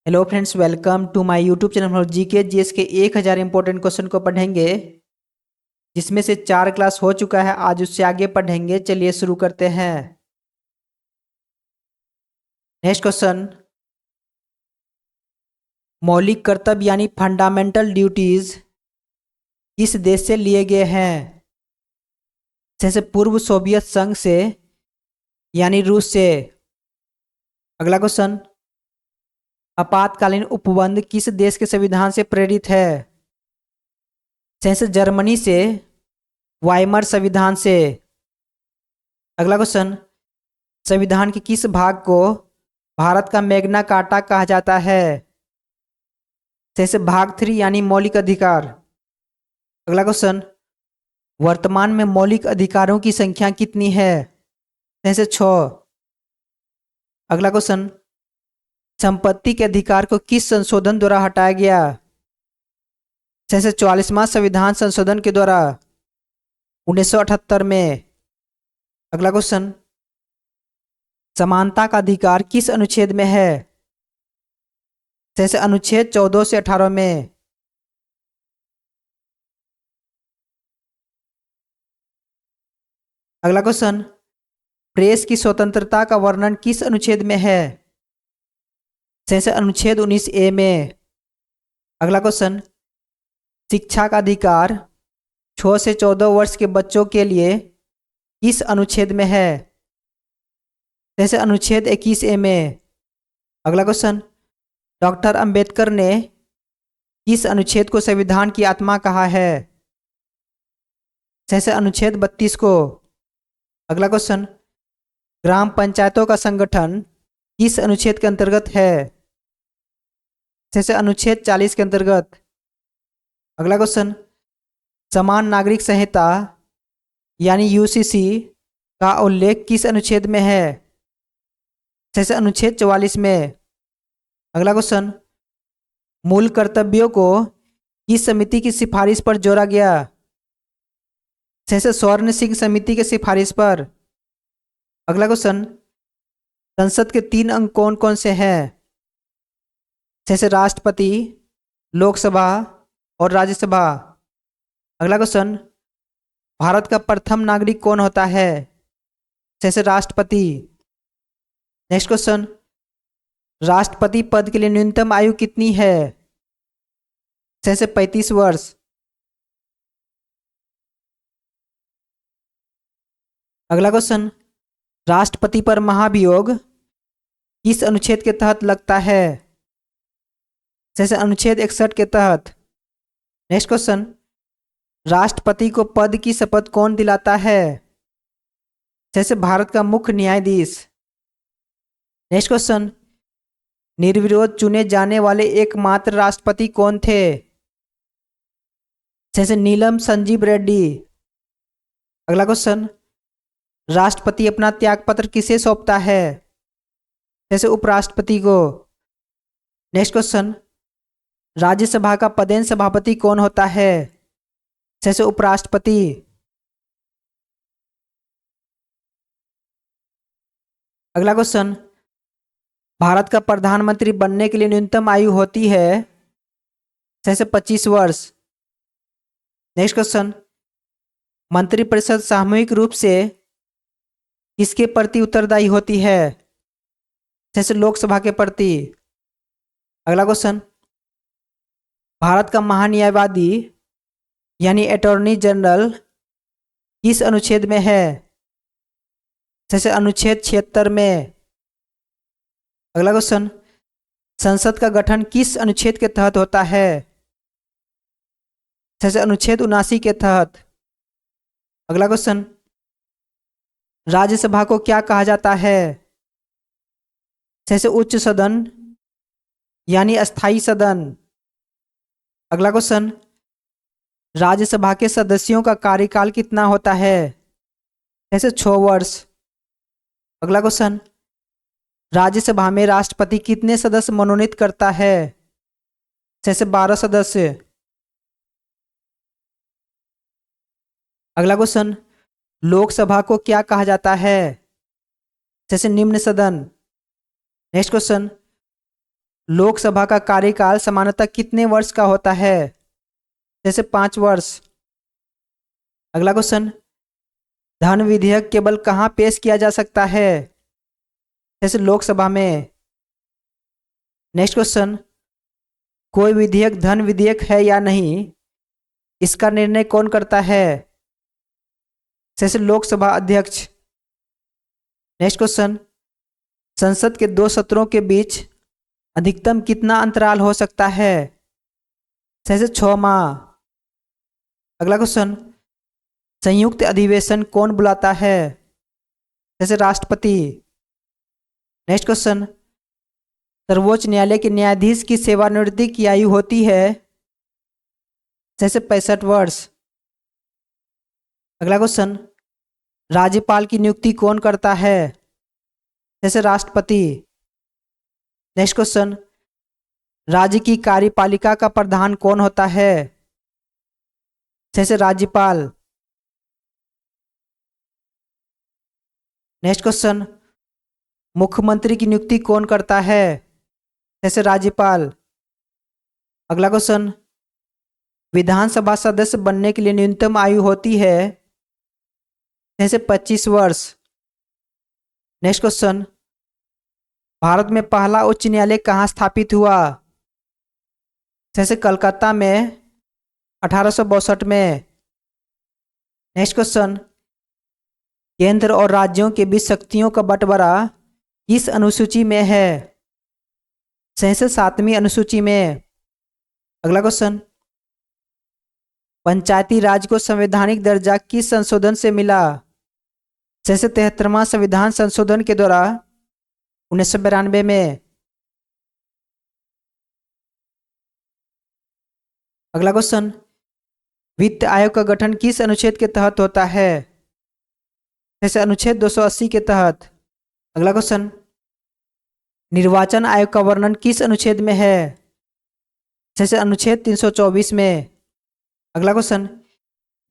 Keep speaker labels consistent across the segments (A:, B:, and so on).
A: Hello friends, welcome to my YouTube channel. हम GK GS के 1000 important question को पढ़ेंगे, जिसमें से 4 क्लास हो चुका है। आज उससे आगे पढ़ेंगे। चलिए शुरू करते हैं। नेक्स्ट क्वेश्चन, मौलिक कर्तव्य यानी फंडामेंटल ड्यूटीज किस देश से लिए गए हैं? जैसे पूर्व सोवियत संघ से यानी रूस से। अगला क्वेश्चन, आपातकालीन उपबंध किस देश के संविधान से प्रेरित है? जैसे जर्मनी से, वाइमर संविधान से। अगला क्वेश्चन, संविधान के किस भाग को भारत का मैग्ना कार्टा कहा जाता है? जैसे भाग 3 यानी मौलिक अधिकार। अगला क्वेश्चन, वर्तमान में मौलिक अधिकारों की संख्या कितनी है? जैसे 6। अगला क्वेश्चन, संपत्ति के अधिकार को किस संशोधन द्वारा हटाया गया? जैसे 44वां संविधान संशोधन के द्वारा 1978 में। अगला क्वेश्चन, समानता का अधिकार किस अनुच्छेद में है? जैसे अनुच्छेद 14 से 18 में। अगला क्वेश्चन, प्रेस की स्वतंत्रता का वर्णन किस अनुच्छेद में है? जैसे अनुच्छेद 19A में। अगला क्वेश्चन, शिक्षा का अधिकार 6 से 14 वर्ष के बच्चों के लिए किस अनुच्छेद में है? जैसे अनुच्छेद 21A में। अगला क्वेश्चन, डॉक्टर अंबेडकर ने किस अनुच्छेद को संविधान की आत्मा कहा है? जैसे अनुच्छेद 32 को। अगला क्वेश्चन, ग्राम पंचायतों का संगठन किस अनुच्छेद के अंतर्गत है? जैसे अनुच्छेद 40 के अंतर्गत। अगला क्वेश्चन, समान नागरिक संहिता यानी यूसीसी का उल्लेख किस अनुच्छेद में है? जैसे अनुच्छेद 44 में। अगला क्वेश्चन, मूल कर्तव्यों को किस समिति की सिफारिश पर जोड़ा गया? जैसे स्वर्ण सिंह समिति की सिफारिश पर। अगला क्वेश्चन, संसद के 3 अंग कौन कौन से हैं? जैसे राष्ट्रपति, लोकसभा और राज्यसभा। अगला क्वेश्चन, भारत का प्रथम नागरिक कौन होता है? जैसे राष्ट्रपति। नेक्स्ट क्वेश्चन, राष्ट्रपति पद के लिए न्यूनतम आयु कितनी है? जैसे 35 वर्ष। अगला क्वेश्चन, राष्ट्रपति पर महाभियोग किस अनुच्छेद के तहत लगता है? जैसे अनुच्छेद 61 के तहत। नेक्स्ट क्वेश्चन, राष्ट्रपति को पद की शपथ कौन दिलाता है? जैसे भारत का मुख्य न्यायाधीश। नेक्स्ट क्वेश्चन, निर्विरोध चुने जाने वाले एकमात्र राष्ट्रपति कौन थे? जैसे नीलम संजीव रेड्डी। अगला क्वेश्चन, राष्ट्रपति अपना त्यागपत्र किसे सौंपता है? जैसे उपराष्ट्रपति को। नेक्स्ट क्वेश्चन, राज्यसभा का पदेन सभापति कौन होता है? जैसे उपराष्ट्रपति। अगला क्वेश्चन, भारत का प्रधानमंत्री बनने के लिए न्यूनतम आयु होती है? जैसे 25 वर्ष। नेक्स्ट क्वेश्चन, मंत्रिपरिषद सामूहिक रूप से किसके प्रति उत्तरदायी होती है? जैसे लोकसभा के प्रति। अगला क्वेश्चन, भारत का महान्यायवादी यानी अटॉर्नी जनरल किस अनुच्छेद में है? जैसे अनुच्छेद 76 में। अगला क्वेश्चन, संसद का गठन किस अनुच्छेद के तहत होता है? जैसे अनुच्छेद 79 के तहत। अगला क्वेश्चन, राज्यसभा को क्या कहा जाता है? जैसे उच्च सदन यानी अस्थाई सदन। अगला क्वेश्चन, राज्यसभा के सदस्यों का कार्यकाल कितना होता है? जैसे 6 वर्ष। अगला क्वेश्चन, राज्यसभा में राष्ट्रपति कितने सदस्य मनोनीत करता है? जैसे 12 सदस्य। अगला क्वेश्चन, लोकसभा को क्या कहा जाता है? जैसे निम्न सदन। नेक्स्ट क्वेश्चन, लोकसभा का कार्यकाल सामान्यतः कितने वर्ष का होता है? जैसे 5 वर्ष। अगला क्वेश्चन, धन विधेयक केवल कहाँ पेश किया जा सकता है? जैसे लोकसभा में। नेक्स्ट क्वेश्चन, कोई विधेयक धन विधेयक है या नहीं, इसका निर्णय कौन करता है? जैसे लोकसभा अध्यक्ष। नेक्स्ट क्वेश्चन, संसद के 2 सत्रों के बीच अधिकतम कितना अंतराल हो सकता है? जैसे 6 माह। अगला क्वेश्चन, संयुक्त अधिवेशन कौन बुलाता है? जैसे राष्ट्रपति। नेक्स्ट क्वेश्चन, सर्वोच्च न्यायालय के न्यायाधीश की सेवानिवृत्ति की आयु होती है? जैसे 65 वर्ष। अगला क्वेश्चन, राज्यपाल की नियुक्ति कौन करता है? जैसे राष्ट्रपति। नेक्स्ट क्वेश्चन, राज्य की कार्यपालिका का प्रधान कौन होता है? जैसे राज्यपाल। नेक्स्ट क्वेश्चन, मुख्यमंत्री की नियुक्ति कौन करता है? जैसे राज्यपाल। अगला क्वेश्चन, विधानसभा सदस्य बनने के लिए न्यूनतम आयु होती है? जैसे 25 वर्ष। नेक्स्ट क्वेश्चन, भारत में पहला उच्च न्यायालय कहाँ स्थापित हुआ? जैसे कलकत्ता में 1862 में। नेक्स्ट क्वेश्चन, केंद्र और राज्यों के बीच शक्तियों का बंटवारा किस अनुसूची में है? जैसे 7वीं अनुसूची में। अगला क्वेश्चन, पंचायती राज को संवैधानिक दर्जा किस संशोधन से मिला? जैसे 73वां संविधान संशोधन के द्वारा 1992 में। अगला क्वेश्चन, वित्त आयोग का गठन किस अनुच्छेद के तहत होता है? जैसे अनुच्छेद 280 के तहत। अगला क्वेश्चन, निर्वाचन आयोग का वर्णन किस अनुच्छेद में है? जैसे अनुच्छेद 324 में। अगला क्वेश्चन,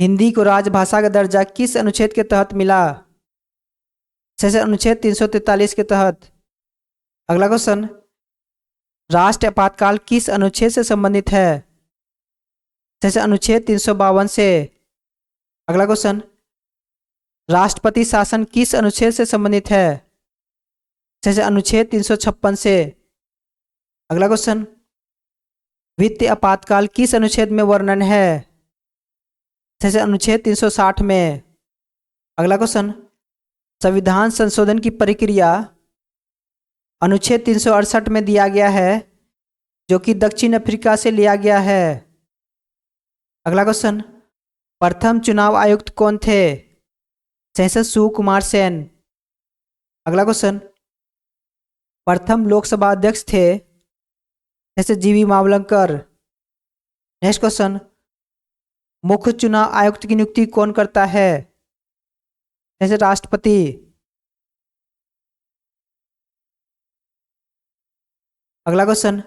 A: हिंदी को राजभाषा का दर्जा किस अनुच्छेद के तहत मिला? जैसे अनुच्छेद 343 के तहत। अगला क्वेश्चन, राष्ट्रीय आपातकाल किस अनुच्छेद से संबंधित है? जैसे अनुच्छेद 352 से। अगला क्वेश्चन, राष्ट्रपति शासन किस अनुच्छेद से संबंधित है? जैसे अनुच्छेद 356 से। अगला क्वेश्चन, वित्तीय आपातकाल किस अनुच्छेद में वर्णन है? जैसे अनुच्छेद 360 में। अगला क्वेश्चन, संविधान संशोधन की प्रक्रिया अनुच्छेद 368 में दिया गया है, जो कि दक्षिण अफ्रीका से लिया गया है। अगला क्वेश्चन, प्रथम चुनाव आयुक्त कौन थे? जैसे सुकुमार सेन। अगला क्वेश्चन, प्रथम लोकसभा अध्यक्ष थे? जैसे जीवी मावलंकर। नेक्स्ट क्वेश्चन, मुख्य चुनाव आयुक्त की नियुक्ति कौन करता है? जैसे राष्ट्रपति। अगला क्वेश्चन,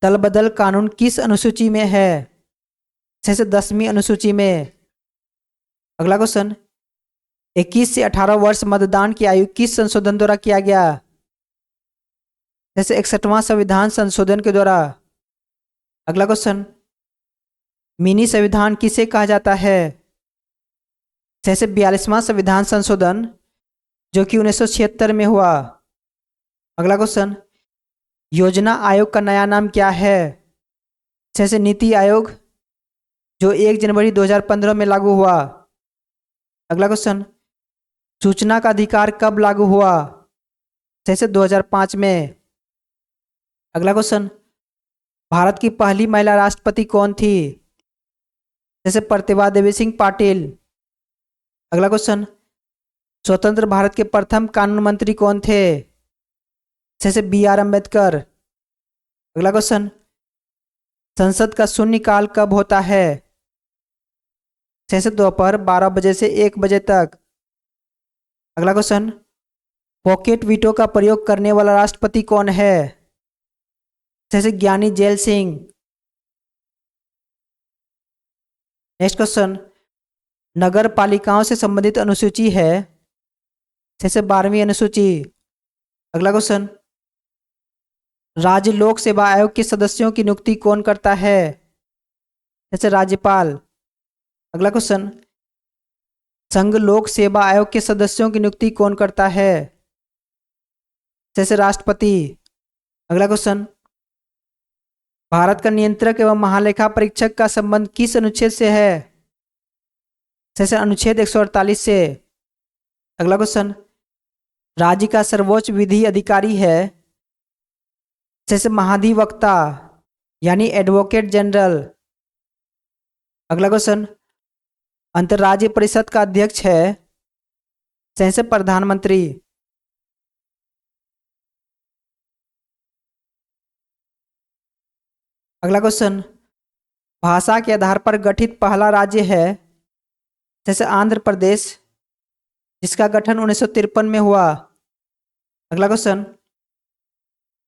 A: दल बदल कानून किस अनुसूची में है? जैसे 10वीं अनुसूची में। अगला क्वेश्चन, 21 से 18 वर्ष मतदान की आयु किस संशोधन द्वारा किया गया? जैसे 61वां संविधान संशोधन के द्वारा। अगला क्वेश्चन, मिनी संविधान किसे कहा जाता है? जैसे 42वां संविधान संशोधन, जो कि 1976 में हुआ। अगला क्वेश्चन, योजना आयोग का नया नाम क्या है? जैसे नीति आयोग, जो 1 जनवरी 2015 में लागू हुआ। अगला क्वेश्चन, सूचना का अधिकार कब लागू हुआ? जैसे 2005 में। अगला क्वेश्चन, भारत की पहली महिला राष्ट्रपति कौन थी? जैसे प्रतिभा देवी सिंह पाटिल। अगला क्वेश्चन, स्वतंत्र भारत के प्रथम कानून मंत्री कौन थे? जैसे B.R. अम्बेडकर। अगला क्वेश्चन, संसद का शून्यकाल कब होता है? जैसे दोपहर 12 बजे से 1 बजे तक। अगला क्वेश्चन, पॉकेट वीटो का प्रयोग करने वाला राष्ट्रपति कौन है? जैसे ज्ञानी जैल सिंह। नेक्स्ट क्वेश्चन, नगर पालिकाओं से संबंधित अनुसूची है? जैसे 12वीं अनुसूची। अगला क्वेश्चन, राज्य लोक सेवा आयोग के सदस्यों की नियुक्ति कौन करता है? जैसे राज्यपाल। अगला क्वेश्चन, संघ लोक सेवा आयोग के सदस्यों की नियुक्ति कौन करता है? जैसे राष्ट्रपति। अगला क्वेश्चन, भारत का नियंत्रक एवं महालेखा परीक्षक का संबंध किस अनुच्छेद से है? जैसे अनुच्छेद 148 से। अगला क्वेश्चन, राज्य का सर्वोच्च विधि अधिकारी है? जैसे महाधिवक्ता यानी एडवोकेट जनरल। अगला क्वेश्चन, अंतर्राज्यीय परिषद का अध्यक्ष है? जैसे प्रधानमंत्री। अगला क्वेश्चन, भाषा के आधार पर गठित पहला राज्य है? जैसे आंध्र प्रदेश, जिसका गठन 1953 में हुआ। अगला क्वेश्चन,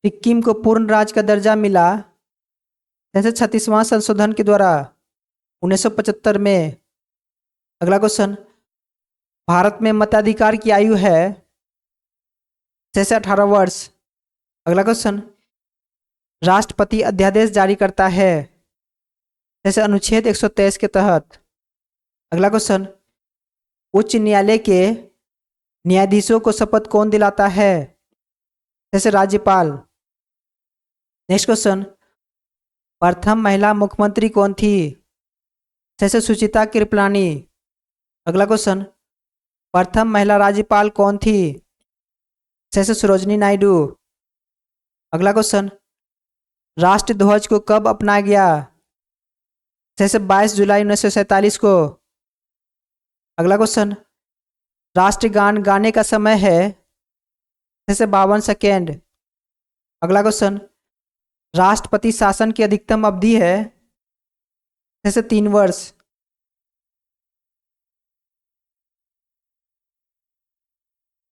A: सिक्किम को पूर्ण राज्य का दर्जा मिला? जैसे 36वां संशोधन के द्वारा 1975 में। अगला क्वेश्चन, भारत में मताधिकार की आयु है? जैसे 18 वर्ष। अगला क्वेश्चन, राष्ट्रपति अध्यादेश जारी करता है? जैसे अनुच्छेद 123 के तहत। अगला क्वेश्चन, उच्च न्यायालय के न्यायाधीशों को शपथ कौन दिलाता है? जैसे राज्यपाल। नेक्स्ट क्वेश्चन, प्रथम महिला मुख्यमंत्री कौन थी? जैसे सुचिता कृपलानी। अगला क्वेश्चन, प्रथम महिला राज्यपाल कौन थी? जैसे सरोजनी नायडू। अगला क्वेश्चन, राष्ट्रध्वज को कब अपनाया गया? जैसे 22 जुलाई 1947 को। अगला क्वेश्चन, राष्ट्रगान गाने का समय है? जैसे 52 सेकेंड। अगला क्वेश्चन, राष्ट्रपति शासन की अधिकतम अवधि है? जैसे 3 वर्ष।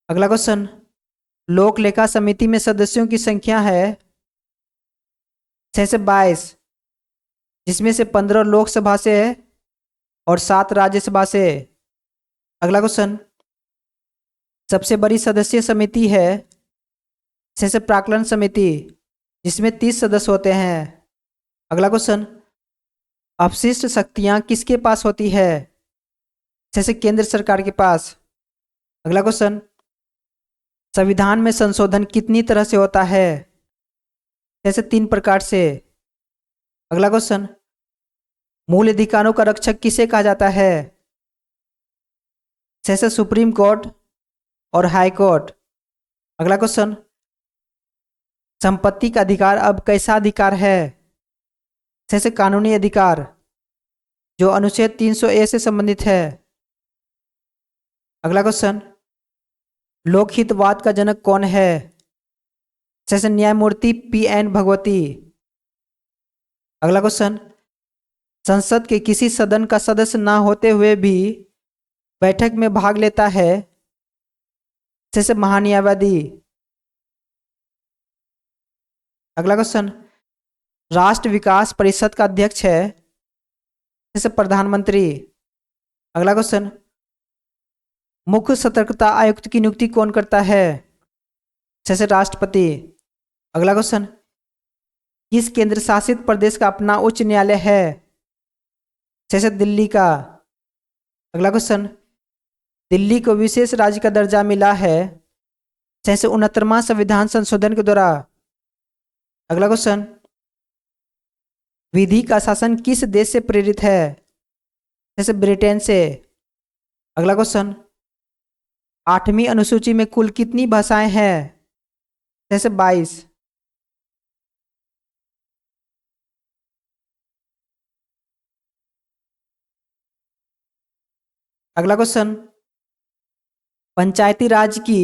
A: अगला क्वेश्चन, लोक लेखा समिति में सदस्यों की संख्या है? जैसे 22, जिसमें से 15 लोकसभा से है और 7 राज्यसभा से। अगला क्वेश्चन, सबसे बड़ी सदस्यीय समिति है? जैसे प्राक्कलन समिति, जिसमें 30 सदस्य होते हैं। अगला क्वेश्चन, अपशिष्ट शक्तियां किसके पास होती है? जैसे केंद्र सरकार के पास। अगला क्वेश्चन, संविधान में संशोधन कितनी तरह से होता है? जैसे 3 प्रकार से। अगला क्वेश्चन, मूल अधिकारों का रक्षक किसे कहा जाता है? जैसे सुप्रीम कोर्ट और हाई कोर्ट। अगला क्वेश्चन, संपत्ति का अधिकार अब कैसा अधिकार है? जैसे कानूनी अधिकार, जो अनुच्छेद 300A से संबंधित है। अगला क्वेश्चन, लोकहितवाद का जनक कौन है? जैसे न्यायमूर्ति PN भगवती। अगला क्वेश्चन, संसद के किसी सदन का सदस्य ना होते हुए भी बैठक में भाग लेता है? जैसे महान्यायवादी। अगला क्वेश्चन, राष्ट्र विकास परिषद का अध्यक्ष है? जैसे प्रधानमंत्री। अगला क्वेश्चन, मुख्य सतर्कता आयुक्त की नियुक्ति कौन करता है? जैसे राष्ट्रपति। अगला क्वेश्चन, किस केंद्र शासित प्रदेश का अपना उच्च न्यायालय है? जैसे दिल्ली का। अगला क्वेश्चन, दिल्ली को विशेष राज्य का दर्जा मिला है? जैसे 69वां संविधान संशोधन के द्वारा। अगला क्वेश्चन, विधि का शासन किस देश से प्रेरित है? जैसे ब्रिटेन से। अगला क्वेश्चन, 8वीं अनुसूची में कुल कितनी भाषाएं हैं? जैसे 22। अगला क्वेश्चन, पंचायती राज की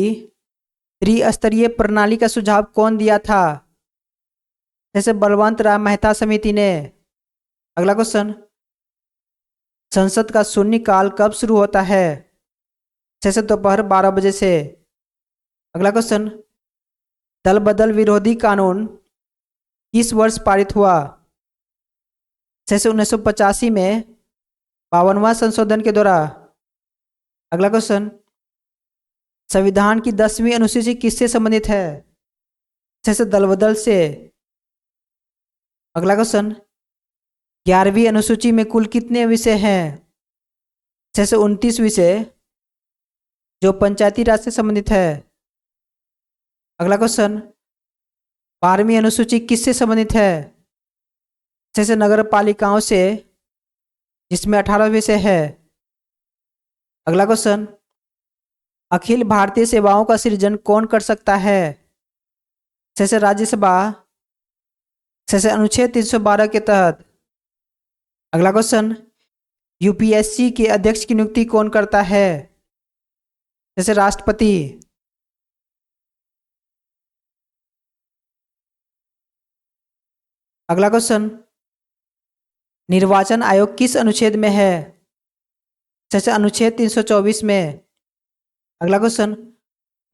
A: त्रिस्तरीय प्रणाली का सुझाव कौन दिया था? जैसे बलवंत राय मेहता समिति ने। अगला क्वेश्चन, संसद का शून्यकाल कब शुरू होता है? जैसे दोपहर 12 बजे से। अगला क्वेश्चन, दल बदल विरोधी कानून किस वर्ष पारित हुआ? जैसे 1985 में 52वां संशोधन के द्वारा। अगला क्वेश्चन, संविधान की 10वीं अनुसूची किससे संबंधित है? जैसे दल बदल से। अगला क्वेश्चन, 11वीं अनुसूची में कुल कितने विषय हैं? जैसे 29 विषय जो पंचायती राज से संबंधित है। अगला क्वेश्चन, 12वीं अनुसूची किससे संबंधित है? जैसे नगर पालिकाओं से, जिसमें 18 विषय है। अगला क्वेश्चन, अखिल भारतीय सेवाओं का सृजन कौन कर सकता है? जैसे राज्यसभा, जैसे अनुच्छेद 312 के तहत। अगला क्वेश्चन, यूपीएससी के अध्यक्ष की नियुक्ति कौन करता है? जैसे राष्ट्रपति। अगला क्वेश्चन, निर्वाचन आयोग किस अनुच्छेद में है? जैसे अनुच्छेद 324 में। अगला क्वेश्चन,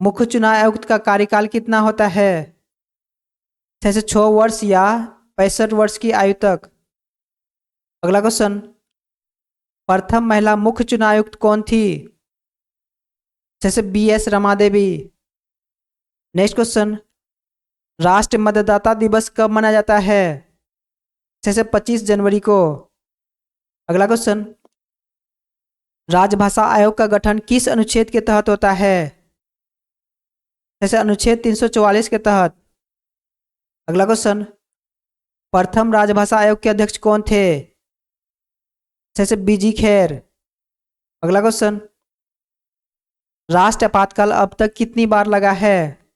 A: मुख्य चुनाव आयुक्त का कार्यकाल कितना होता है? जैसे 6 वर्ष या 65 वर्ष की आयु तक। अगला क्वेश्चन, प्रथम महिला मुख्य चुनाव आयुक्त कौन थी? जैसे BS Rama Devi. Next question, राष्ट्रीय मतदाता दिवस कब मनाया जाता है? जैसे 25 जनवरी को। अगला क्वेश्चन, राजभाषा आयोग का गठन किस अनुच्छेद के तहत होता है? जैसे अनुच्छेद 344 के तहत। अगला क्वेश्चन, प्रथम राजभाषा आयोग के अध्यक्ष कौन थे? जैसे BG खेर। अगला क्वेश्चन, राष्ट्रीय आपातकाल अब तक कितनी बार लगा है?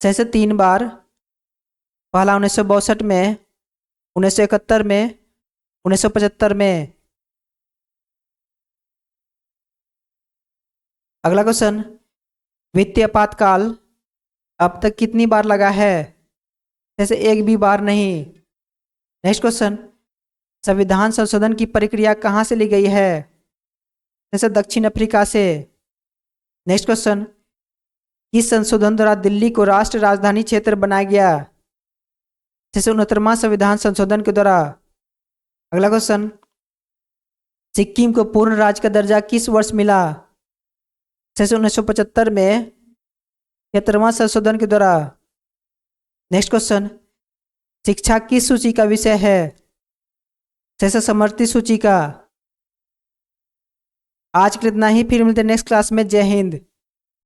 A: जैसे 3 बार। पहला 1962 में, 1971 में, 1975 में। अगला क्वेश्चन, वित्तीय आपातकाल अब तक कितनी बार लगा है? जैसे एक भी बार नहीं। नेक्स्ट क्वेश्चन, संविधान संशोधन की प्रक्रिया कहाँ से ली गई है? जैसे दक्षिण अफ्रीका से। नेक्स्ट क्वेश्चन, किस संशोधन द्वारा दिल्ली को राष्ट्रीय राजधानी क्षेत्र बनाया गया? जैसे 69वां संविधान संशोधन के द्वारा। अगला क्वेश्चन, सिक्किम को पूर्ण राज्य का दर्जा किस वर्ष मिला? जैसे 1975 में, 73वां संशोधन के द्वारा। नेक्स्ट क्वेश्चन, शिक्षा किस सूची का विषय है? जैसे समवर्ती सूची का। आज के लिए इतना ही, फिर मिलते हैं नेक्स्ट क्लास में। जय हिंद।